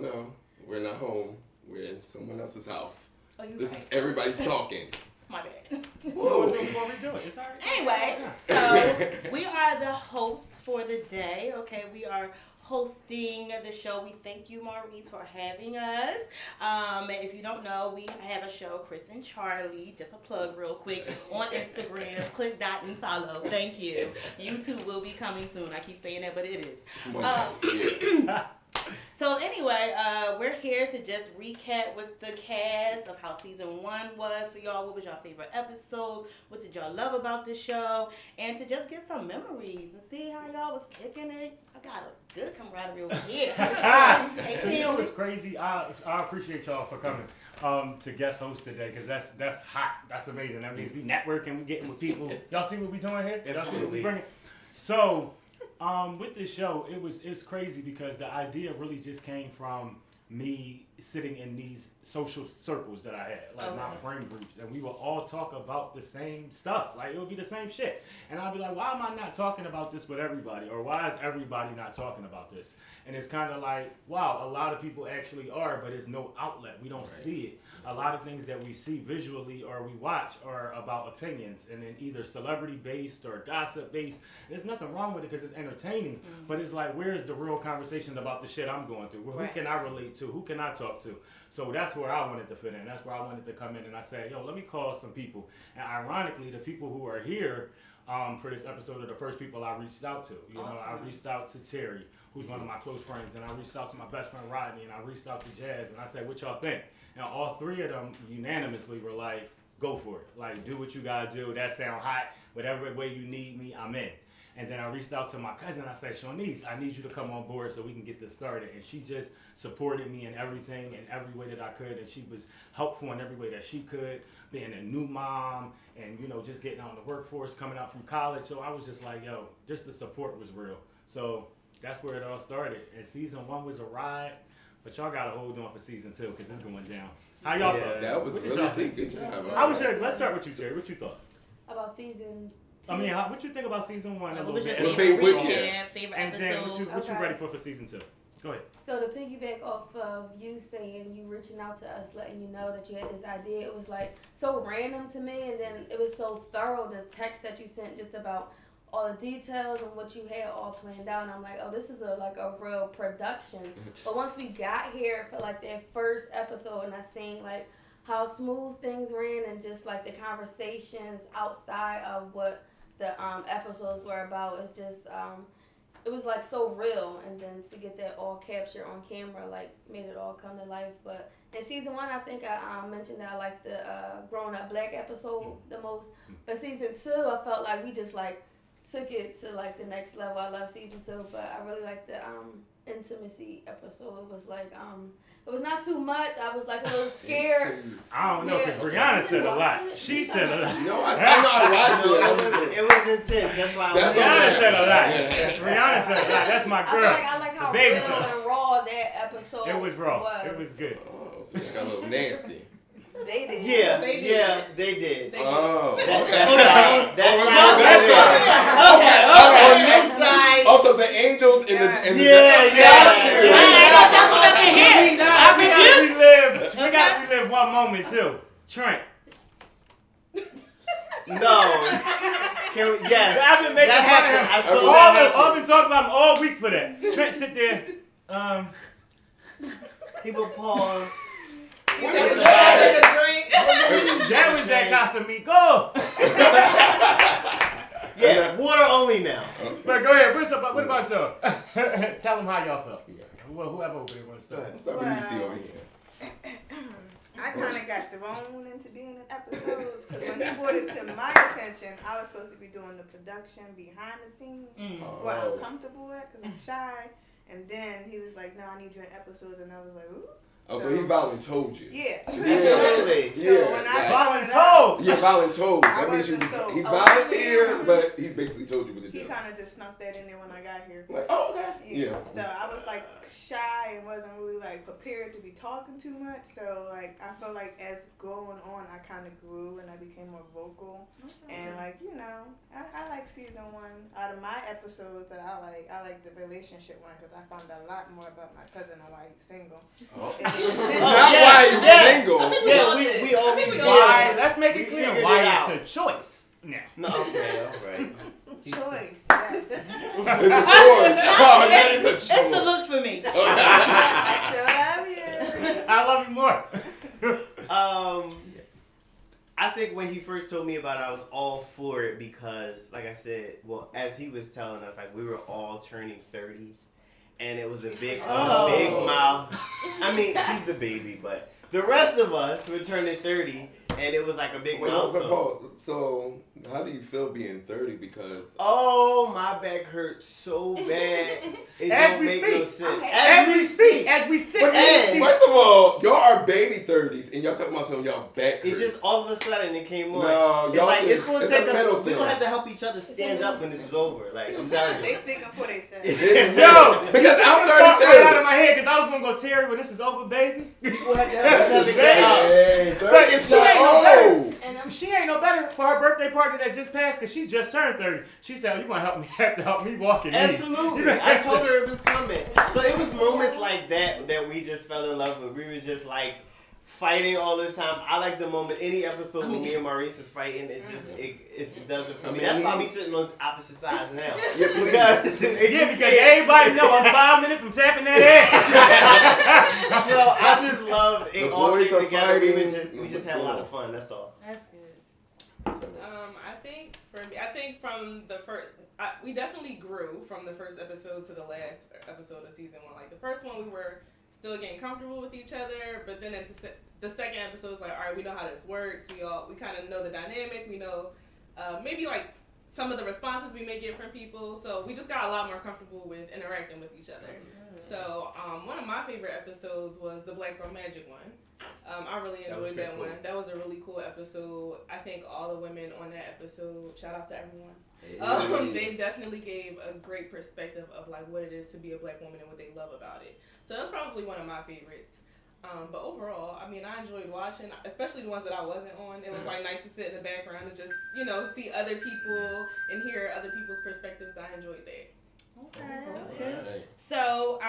No. We're not home. We're in someone else's house. Oh, you This right. is everybody's talking. My bad. We'll redo it. It's all right. Anyway, so we are the hosts for the day. Okay, we are hosting the show. We thank you, Maurice, for having us. If you don't know, we have a show, Kris and Charlie. Just a plug real quick on Instagram. Click that and follow. Thank you. YouTube will be coming soon. I keep saying that, but it is. So anyway, we're here to just recap with the cast of how season 1 was for y'all. What was your favorite episodes? What did y'all love about the show? And to just get some memories and see how y'all was kicking it. I got a good camaraderie over here. So you know what's crazy? I appreciate y'all for coming to guest host today because that's hot. That's amazing. That means we networking, we getting with people. Y'all see what we doing here? Yeah, that's what we bringing. So. With this show, it's crazy because the idea really just came from me sitting in these social circles that I had, like my friend groups, and we would all talk about the same stuff. Like, it would be the same shit. And I'd be like, why am I not talking about this with everybody? Or why is everybody not talking about this? And it's kind of like, wow, a lot of people actually are, but there's no outlet. We don't see it. A lot of things that we see visually or we watch are about opinions, and then either celebrity-based or gossip-based. There's nothing wrong with it because it's entertaining, but it's like, where's the real conversation about the shit I'm going through? Well, who can I relate to? Who can I talk to? So that's where I wanted to fit in. That's where I wanted to come in, and I said, yo, let me call some people. And ironically, the people who are here for this episode are the first people I reached out to. You know, I reached out to Terry, who's one of my close friends, then I reached out to my best friend Rodney, and I reached out to Jazz, and I said, what y'all think? And all three of them unanimously were like, go for it. Like, do what you gotta do. That sound hot. Whatever way you need me, I'm in. And then I reached out to my cousin. I said, Shawnice, I need you to come on board so we can get this started. And she just supported me in everything, in every way that I could. And she was helpful in every way that she could, being a new mom and, you know, just getting out in the workforce, coming out from college. So I was just like, yo, just the support was real. So that's where it all started. And season 1 was a ride. But y'all got to hold on for season 2 because it's going down. How y'all felt? That was really good job. How was your? Let's start with you, Terry. What you thought? About season 2? I mean, what you think about season 1 a little bit? Favorite and then what you ready for season 2? Go ahead. So to piggyback off of you saying you reaching out to us, letting you know that you had this idea, it was like so random to me, and then it was so thorough, the text that you sent just about all the details and what you had all planned out, and I'm like, oh, this is a real production. But once we got here for like that first episode, and I seen like how smooth things ran, and just like the conversations outside of what the episodes were about, it's just it was like so real, and then to get that all captured on camera like made it all come to life. But in season 1, I think I mentioned that I liked the Growing Up Black episode the most, but season 2 I felt like we just like took it to like the next level. I love season 2, but I really liked the intimacy episode. It was like it was not too much. I was like a little scared. I don't know, because Brianna said a lot. She said a lot. No, I watched it. It was intense. That's why Brianna said a lot. Brianna said a lot. That's my girl. I like how real and raw that episode was. It was raw. It was good. Oh, so you got a little nasty. They did. Yeah, they did. Oh, okay. That's Okay. On this side. Also, the angels in the We live one moment too. Trent. No. Yes. I've been making fun of him. I've been talking about him all week for that. Trent sit there. He will pause. That was that Casamigo. Yeah, water only now. But go ahead. What about y'all? Tell them how y'all felt. Whoever over there wants to start. Let's start with DC over here. I kind of got thrown into being in episodes because when he brought it to my attention, I was supposed to be doing the production behind the scenes, what I'm comfortable at because I'm shy. And then he was like, "No, I need you in episodes," and I was like, "Ooh." Oh, so he voluntold you. Yeah. Absolutely. So when I found it out, Voluntold. Yeah, voluntold. I That means you. wasn't so- He volunteered, but he basically told you what to he do. kind of just snuck that in there when I got here. Like, oh, okay. Yeah. So I was like shy and wasn't really like prepared to be talking too much. So like I felt like as going on, I kind of grew and I became more vocal. And like I like season 1. Out of my episodes that I like the relationship one because I found a lot more about my cousin and why he's single. Oh. And it's Not yeah, why he's yeah. single. Yeah, we all think we yeah. all- Why? Let's make We it clear figured why it out. it's a choice now. No, okay, all right. choice. Yes. It's a choice. Oh, that is a It's the choice. looks for me. I still love you. I love you more. I think when he first told me about it, I was all for it because, like I said, well, as he was telling us, like we were all turning 30, and it was a big mouth. I mean, she's the baby, but the rest of us were turning 30, and it was like a big Wait, milestone. Paul, so how do you feel being 30? Because Oh, my back hurts so bad. It As don't we make speak. no sense. Okay. As we speak. As we sit but And- first of all, y'all are baby 30s, and y'all talking about some y'all back It hurt. just all of a sudden it came on. No, It's y'all like just, it's gonna it's take a mental us. We thing. gonna have to help each other stand up when this is over. Like I'm telling They you. speaking for themselves. Yo, Because I'm Right 32. out of my head, because I was gonna go Terry when this is over, baby. People have to help each other That's get up. hey, 30 But is she ain't no not better. old. And She ain't no better for her birthday party that just passed because she just turned 30. She said, "You gonna have to help me walk in these." Absolutely. I told her it was coming. So it was moments like that that we just fell in love with. We was just like fighting all the time. I like the moment any episode when me and Maurice is fighting. It's just it does it for I me. mean, That's why we sitting on opposite sides now. Yeah, Because Yeah, because everybody know I'm 5 minutes from tapping that ass. So I just loved it The all boys came are together. We fighting. just had a lot of fun. That's all. That's good. I think from the first, we definitely grew from the first episode to the last episode of season 1. Like the first one, we were still getting comfortable with each other, but then at the second episode was like, all right, we know how this works. We kind of know the dynamic. We know maybe like some of the responses we may get from people. So we just got a lot more comfortable with interacting with each other. So one of my favorite episodes was the Black Girl Magic one. I really enjoyed that one. That was a really cool episode. I think all the women on that episode, shout out to everyone. They definitely gave a great perspective of like what it is to be a black woman and what they love about it. So that's probably one of my favorites. But overall, I mean, I enjoyed watching, especially the ones that I wasn't on. It was like nice to sit in the background and just, see other people and hear other people's perspectives. I enjoyed that. Okay. So,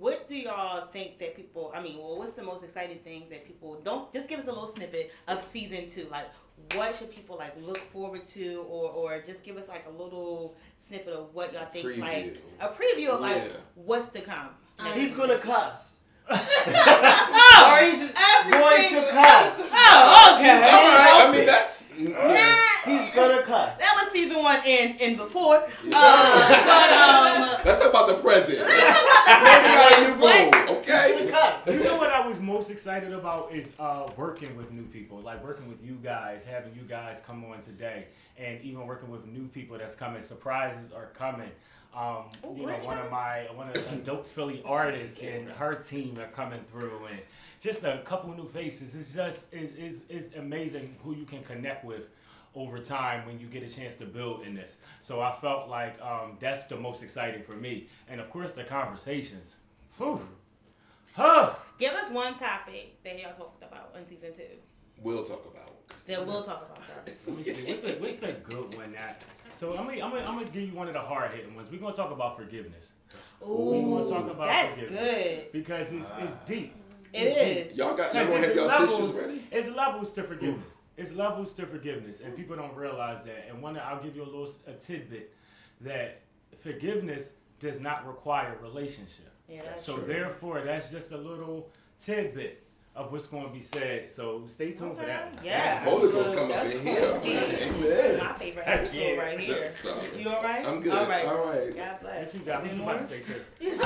what do y'all think that people, what's the most exciting thing that people just give us a little snippet of season 2. Like, what should people like look forward to or just give us like a little snippet of what y'all think, Preview. like a preview of like Yeah. what's to come. He's gonna cuss. Oh! Maurice is going to cuss. Oh, okay. All right. I mean, that's. Yeah. He's gonna cuss. That was season 1 and before. Let's talk about the present. We got a new goal, okay? You know what I was most excited about is working with new people, like working with you guys, having you guys come on today, and even working with new people that's coming. Surprises are coming. One of the dope Philly artists and her team are coming through, and just a couple new faces. It's just it's amazing who you can connect with over time when you get a chance to build in this. So I felt like that's the most exciting for me, and of course the conversations. Whew. Huh. Give us one topic that y'all talked about in season 2. We'll talk about. That we'll talk about. Sorry. Let me see. What's a good one that? So I'm gonna give you one of the hard hitting ones. We're gonna talk about forgiveness. Ooh, We're gonna talk about that's forgiveness good. because it's deep. It is. Y'all Because gonna have it's y'all levels. tissues ready? It's levels to forgiveness. It's levels to forgiveness, and people don't realize that. And I'll give you a tidbit that forgiveness does not require a relationship. Yeah, that's So true. therefore, that's just a little tidbit of what's going to be said. So stay tuned for that. Yeah. Holy Ghost come up in here. Amen. My favorite episode right here. You all right? I'm good. All right. All right. God bless. What you got? What you about to say, Tiff?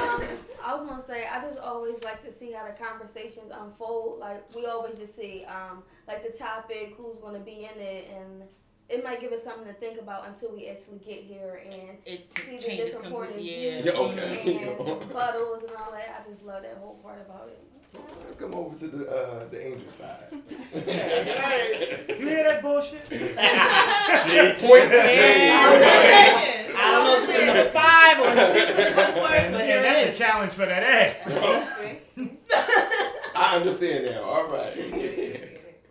I was gonna say I just always like to see how the conversations unfold. Like we always just see like the topic, who's gonna be in it, and it might give us something to think about until we actually get here and It see the changes different point of completely. views Yeah, okay. and puddles and all that. I just love that whole part about it. Come over to the angel side. You hear that bullshit? Point made. I don't know if it's number 5 or 6 of the cuss words, but here And it that's is. a challenge for that ass. I understand now. All right.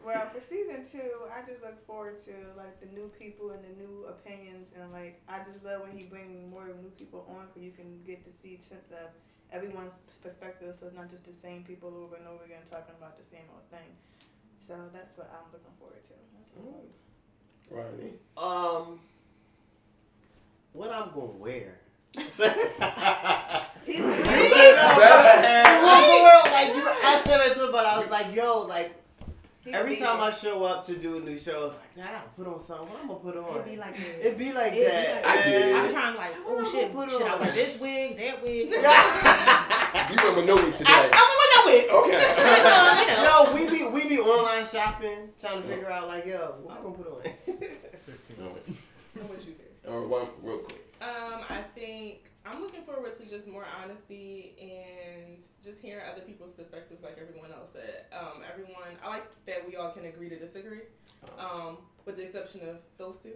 Well, for season 2, I just look forward to like the new people and the new opinions, and like I just love when he bring more new people on, because you can get to see sense of everyone's perspective, so it's not just the same people over and over again talking about the same old thing. So that's what I'm looking forward to. Riley. What I'm gonna wear? He's better have. Like I said right through, but I was like, yo, like every time I show up to do a new show, it's like, nah, put on something. What I'm gonna put on? It'd be like that. It be like It'd be that. like I get it. I'm trying to like, oh shit, Put should I on. wear this wig, that wig? You went with no wig today. I want no wig. Okay. You know. No, we be online shopping, trying to figure out like, yo, what I'm gonna put on? What would you do? All right, one real quick. I think I'm looking forward to just more honesty and just hearing other people's perspectives, like everyone else said. I like that we all can agree to disagree, with the exception of those two.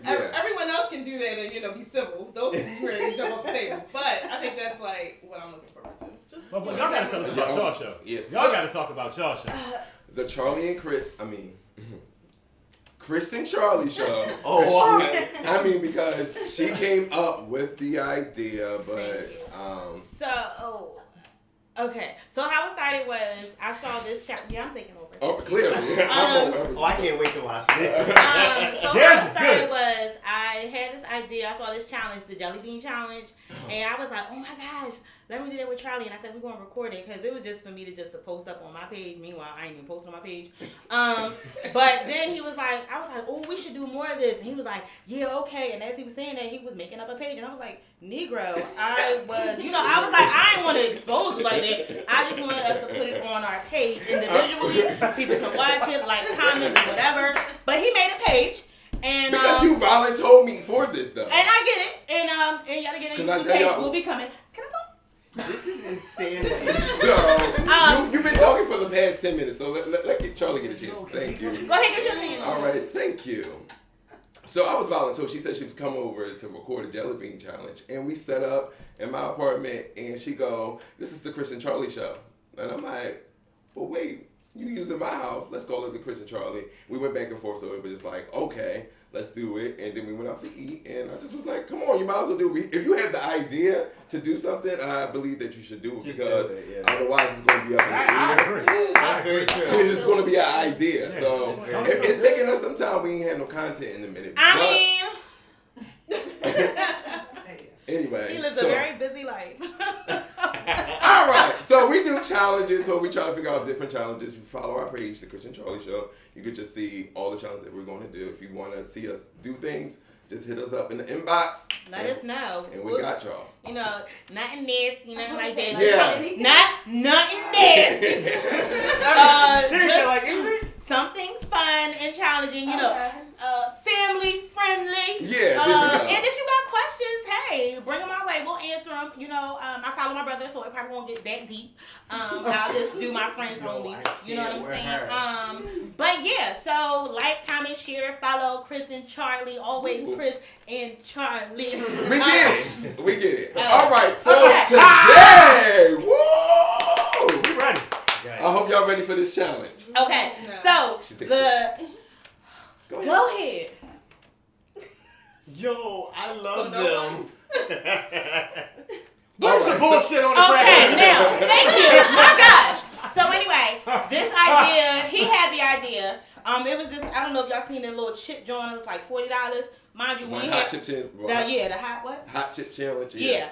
Everyone else can do that and be civil. Those two really jump off the table. But I think that's like what I'm looking forward to. Just, But y'all gotta tell us about y'all show. Yes. Y'all gotta talk about y'all show. The Charlie and Kris. Kris and Charlie show. Oh, Because she came up with the idea, but Okay. So how it started was I saw this chapter. Yeah, I'm taking over. clearly, I can't wait to watch this. So how it started was I had this idea. I saw this challenge, the Jelly Bean Challenge, and I was like, oh my gosh, let me do that with Charlie. And I said, we're going to record it, because it was just for me to post up on my page. Meanwhile, I ain't even posting on my page. But then I was like, oh, we should do more of this. And he was like, yeah, okay. And as he was saying that, he was making up a page. And I was like, Negro, I was like, I didn't want to expose it like that. I just wanted us to put it on our page individually. People can watch it, like, comment, whatever. But he made a page. And because you volunteered me for this, though. and I get it. And y'all get it. Can I tell y'all? Will be coming. Can I talk? This is insanity. So, you've been talking for the past 10 minutes, so let Charlie get a chance. Thank you. Go ahead, get your opinion. All right, thank you. So I was volunteered. She said she was coming over to record a Jelly Bean Challenge, and we set up in my apartment, and she go, this is the Kris and Charlie show. And I'm like, well, wait, you using my house, let's call it the Kris and Charlie. We went back and forth, so it was just like, okay, let's do it. And then we went out to eat, and I just was like, come on, you might as well do it. If you have the idea to do something, I believe that you should do it, because otherwise it's going to be up in the air. I agree. That's very true. It's just going to be an idea. So it's taking us some time. We ain't had no content in a minute. Anyway, he lives a very busy life. all right, so we do challenges where we try to figure out different challenges. You follow our page, The Kris and Charlie Show. You can just see all the challenges that we're going to do. If you want to see us do things, just hit us up in the inbox. Let us know. And we got y'all. Nothing nasty, nothing like that. Yeah. Nothing nasty. Seriously, like, something fun and challenging, family friendly. Yeah, there we go. And if you got questions, hey, bring them our way. We'll answer them. I follow my brother, so it probably won't get that deep. I'll just do my friends only. You know what I'm saying? But yeah, so like, comment, share, follow Kris and Charlie. Always Kris and Charlie. We get it. All right, so today, woo! we ready. I hope y'all ready for this challenge. Okay, so go ahead. Yo, I love So them. Where's the bullshit on the Okay, track? now, thank you. My gosh. So anyway, this idea, he had the idea. It was this, I don't know if y'all seen that little chip joint. It was like $40. Mind you, we One had hot chip challenge. the hot what? Hot chip challenge. Yeah.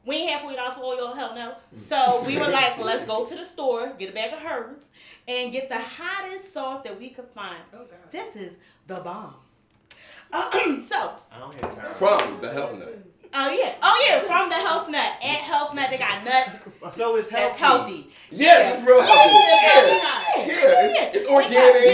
We ain't have $40 for all y'all, hell no. So we were like, well, let's go to the store, get a bag of herbs, and get the hottest sauce that we could find. Oh, God. This is the bomb. So. I don't have time. From the Health Nut. Oh yeah, from the Health Nut. At Health Nut, they got nuts. So it's healthy. That's healthy. Yes, it's real healthy. Yeah. Yeah, it's organic.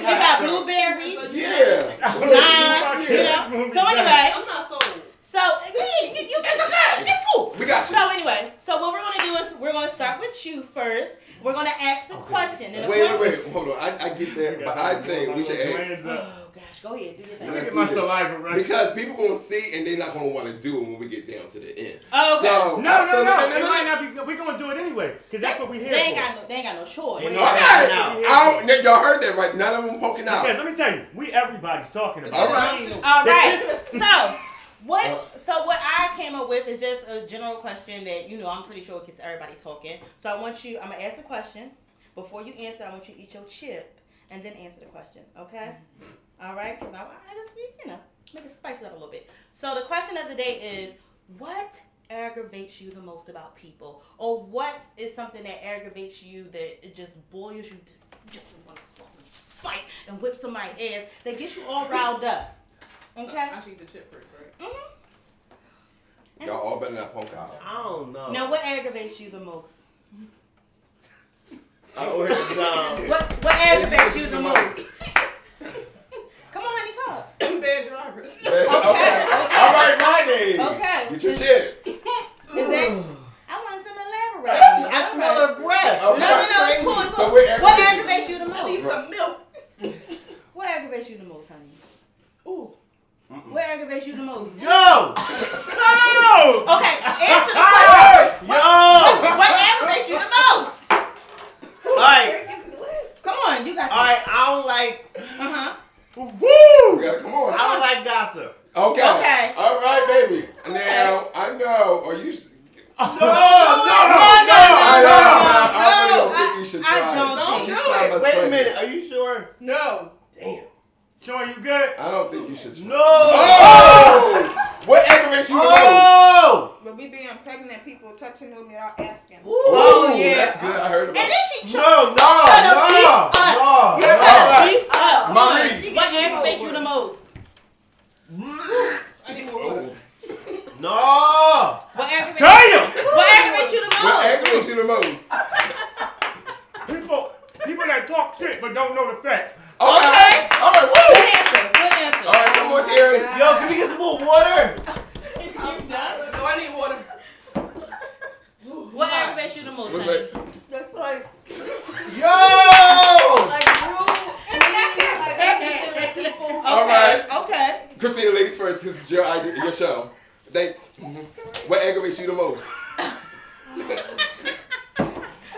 You got blueberries. Yeah. Lime, you know. So anyway, I'm not sold. so it's cool. We got you. So anyway, so what we're gonna do is we're gonna start with you first. We're gonna ask a question. And Wait, hold on. I get that, but I think we should ask. Oh gosh, go ahead, do your thing. Let me get my saliva right. Because people gonna see and they're not gonna want to do it when we get down to the end. Oh, okay. So, No. It might not be. We're gonna do it anyway, cause that's what we here They ain't for. got no choice. Okay. Y'all heard that right? None of them poking out. Because let me tell you, everybody's talking about. All right. All right. So what I came up with is just a general question that I'm pretty sure gets everybody talking. So I'm gonna ask the question. Before you answer, I want you to eat your chip and then answer the question. Okay? All right? Because I just make it spice it up a little bit. So the question of the day is, what aggravates you the most about people, or what is something that aggravates you that it just boils you to just want to fucking fight and whip somebody's ass that gets you all riled up? Okay. So I should eat the chip first, right? Mm-hmm. Y'all all better not poke out. I don't know. Now, what aggravates you the most? What aggravates you the most? Come on, honey, talk. Bad drivers. Okay. All right, my name. Okay. Get your chip. Is that? I want some elaborate. I smell her breath. Okay. No, it's cool. It's So cool. What aggravates you the I need most? some milk. What aggravates you the most, honey? Ooh. What aggravates you the most? Yo! No! Okay, answer the question. Yo! What aggravates you the most? Alright. Come on, you got this. Alright, I don't like. Woo! We gotta come on. I don't like gossip. Okay. All right, baby. Now I know. Are you? No! I really don't think you should try. I don't She's think not my Wait a friend. minute, are you sure? No. Damn. Sean, you good? I don't think you should try. No! Oh! What aggravates you the most? Oh! But we being pregnant, people touching me without asking. Ooh, Oh, yeah. That's good. I heard about And it. then she No! You're better beef up. Come on. Maurice. What aggravates you the most? I need more water. No! What aggravates? Damn! What aggravates you the most? What aggravates you the most? People that talk shit but don't know the facts. Okay. All right. Good Woo. answer. Good answer. All right. Come on, Terry. Yo, can we get some more water? No, I need water. What aggravates you the most, Wait, honey? wait. Just like Yo! All right. Okay. Christina, ladies first. This is your idea, your show. Thanks. What aggravates you the most?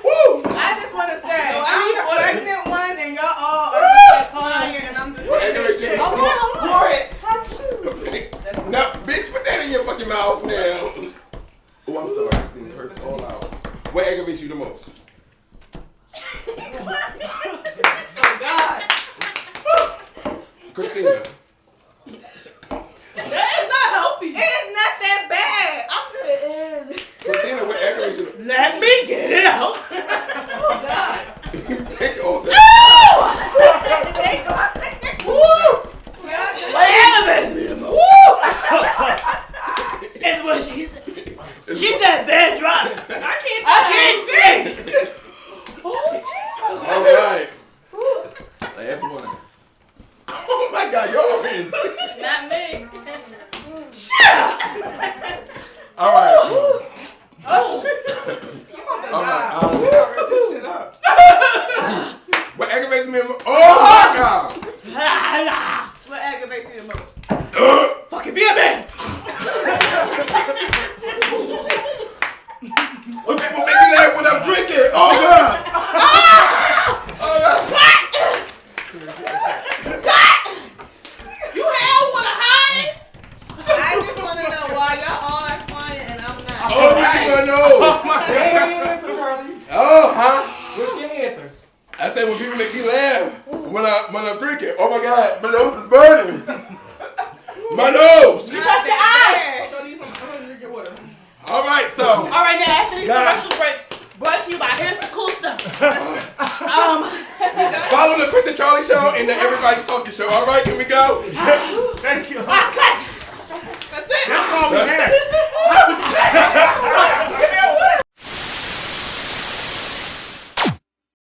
Woo! I just want to say, No, I'm I the need pregnant one, and y'all all are quiet, and I'm just What aggravates you the Okay, most? hold on. Okay. Now, bitch, put that in your fucking mouth now. Oh, I'm sorry. I didn't curse all out. What aggravates you the most? Oh, God. Christina. That is not healthy. It is not that bad. I'm just. Christina, what aggravates you the most? Let me get it out. Oh, God. Take all that. Woo! What aggravates me the most? Woo! Is what she said. She said bad drop. I can't sing. All right. Last one. Oh my God, y'all are in. Not me. All right. You want to All die. right. This shit up. What aggravates me? Oh my God. What aggravates you the most? Fucking be a man. When people make me laugh when I'm drinking. Oh God. Oh God. You hell with a high? I just want to know why y'all all are quiet and I'm not. Oh, people knows. Oh, huh? What's your answer? I say when people make me laugh when I'm drinking. Oh my God, my nose is burning. My nose. You touch your eyes. So I need some. I'm gonna drink your water. All right, so. All right, now after these God. commercial breaks, brought to you by Here's the Cool Stuff. Follow the Kris and Charlie show and the Everybody's Talking show. All right, can we go? Thank you. I